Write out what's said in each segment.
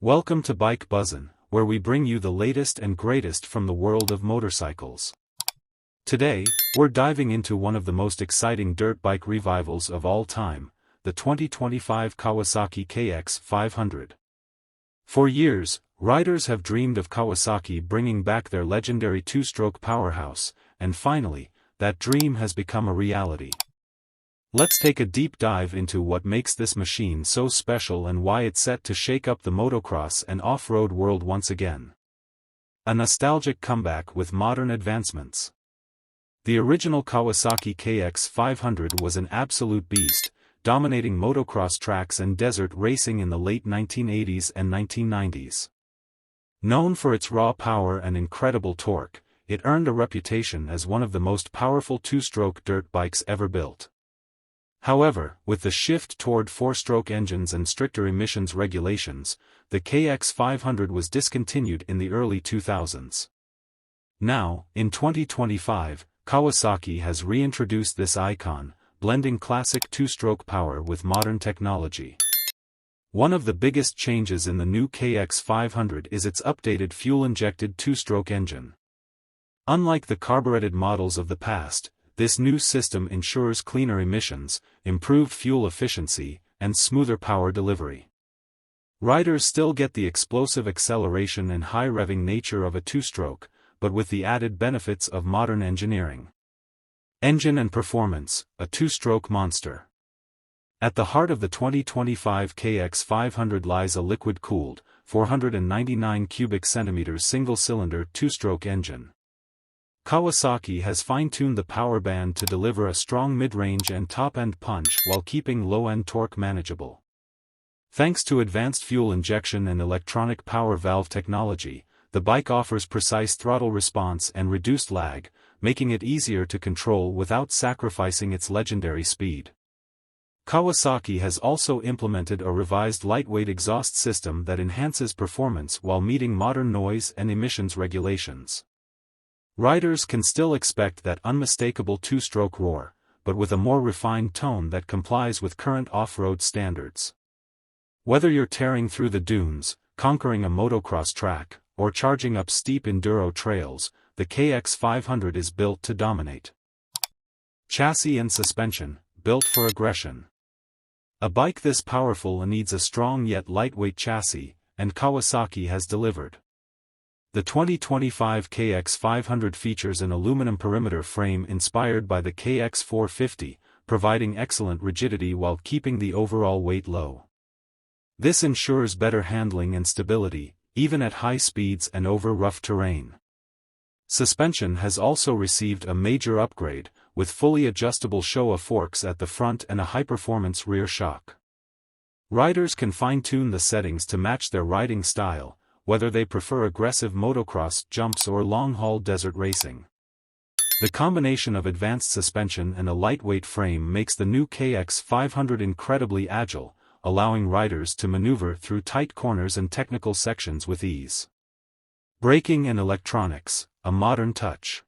Welcome to Bike Buzzin', where we bring you the latest and greatest from the world of motorcycles. Today, we're diving into one of the most exciting dirt bike revivals of all time, the 2025 Kawasaki KX500. For years, riders have dreamed of Kawasaki bringing back their legendary two-stroke powerhouse, and finally, that dream has become a reality. Let's take a deep dive into what makes this machine so special and why it's set to shake up the motocross and off-road world once again. A nostalgic comeback with modern advancements. The original Kawasaki KX500 was an absolute beast, dominating motocross tracks and desert racing in the late 1980s and 1990s. Known for its raw power and incredible torque, it earned a reputation as one of the most powerful two-stroke dirt bikes ever built. However, with the shift toward four-stroke engines and stricter emissions regulations, the KX500 was discontinued in the early 2000s. Now, in 2025, Kawasaki has reintroduced this icon, blending classic two-stroke power with modern technology. One of the biggest changes in the new KX500 is its updated fuel-injected two-stroke engine. Unlike the carbureted models of the past, this new system ensures cleaner emissions, improved fuel efficiency, and smoother power delivery. Riders still get the explosive acceleration and high-revving nature of a two-stroke, but with the added benefits of modern engineering. Engine and performance, a two-stroke monster. At the heart of the 2025 KX500 lies a liquid-cooled, 499 cubic centimeters single-cylinder two-stroke engine. Kawasaki has fine-tuned the power band to deliver a strong mid-range and top-end punch while keeping low-end torque manageable. Thanks to advanced fuel injection and electronic power valve technology, the bike offers precise throttle response and reduced lag, making it easier to control without sacrificing its legendary speed. Kawasaki has also implemented a revised lightweight exhaust system that enhances performance while meeting modern noise and emissions regulations. Riders can still expect that unmistakable two-stroke roar, but with a more refined tone that complies with current off-road standards. Whether you're tearing through the dunes, conquering a motocross track, or charging up steep enduro trails, the KX500 is built to dominate. Chassis and suspension, built for aggression. A bike this powerful needs a strong yet lightweight chassis, and Kawasaki has delivered. The 2025 KX500 features an aluminum perimeter frame inspired by the KX450, providing excellent rigidity while keeping the overall weight low. This ensures better handling and stability, even at high speeds and over rough terrain. Suspension has also received a major upgrade, with fully adjustable Showa forks at the front and a high-performance rear shock. Riders can fine-tune the settings to match their riding style, whether they prefer aggressive motocross jumps or long-haul desert racing. The combination of advanced suspension and a lightweight frame makes the new KX500 incredibly agile, allowing riders to maneuver through tight corners and technical sections with ease. Braking and electronics, a modern touch.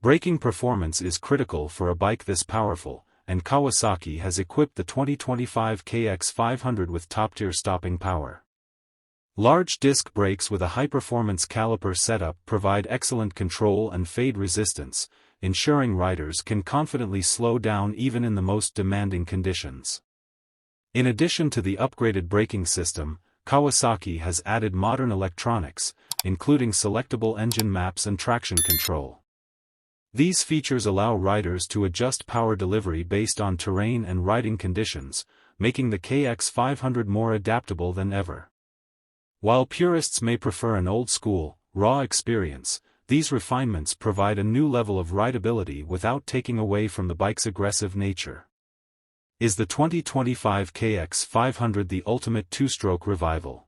Braking performance is critical for a bike this powerful, and Kawasaki has equipped the 2025 KX500 with top-tier stopping power. Large disc brakes with a high-performance caliper setup provide excellent control and fade resistance, ensuring riders can confidently slow down even in the most demanding conditions. In addition to the upgraded braking system, Kawasaki has added modern electronics, including selectable engine maps and traction control. These features allow riders to adjust power delivery based on terrain and riding conditions, making the KX500 more adaptable than ever. While purists may prefer an old-school, raw experience, these refinements provide a new level of rideability without taking away from the bike's aggressive nature. Is the 2025 KX500 the ultimate two-stroke revival?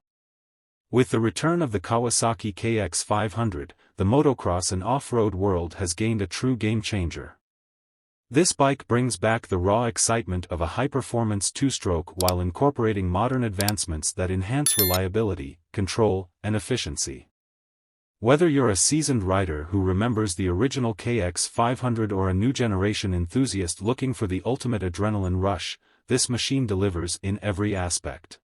With the return of the Kawasaki KX500, the motocross and off-road world has gained a true game-changer. This bike brings back the raw excitement of a high-performance two-stroke while incorporating modern advancements that enhance reliability, control, and efficiency. Whether you're a seasoned rider who remembers the original KX500 or a new generation enthusiast looking for the ultimate adrenaline rush, this machine delivers in every aspect.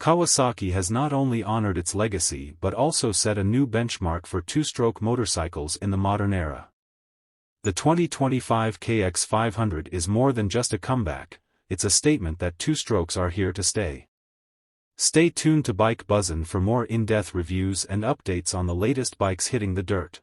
Kawasaki has not only honored its legacy but also set a new benchmark for two-stroke motorcycles in the modern era. The 2025 KX500 is more than just a comeback, it's a statement that two-strokes are here to stay. Stay tuned to Bike Buzzin' for more in-depth reviews and updates on the latest bikes hitting the dirt.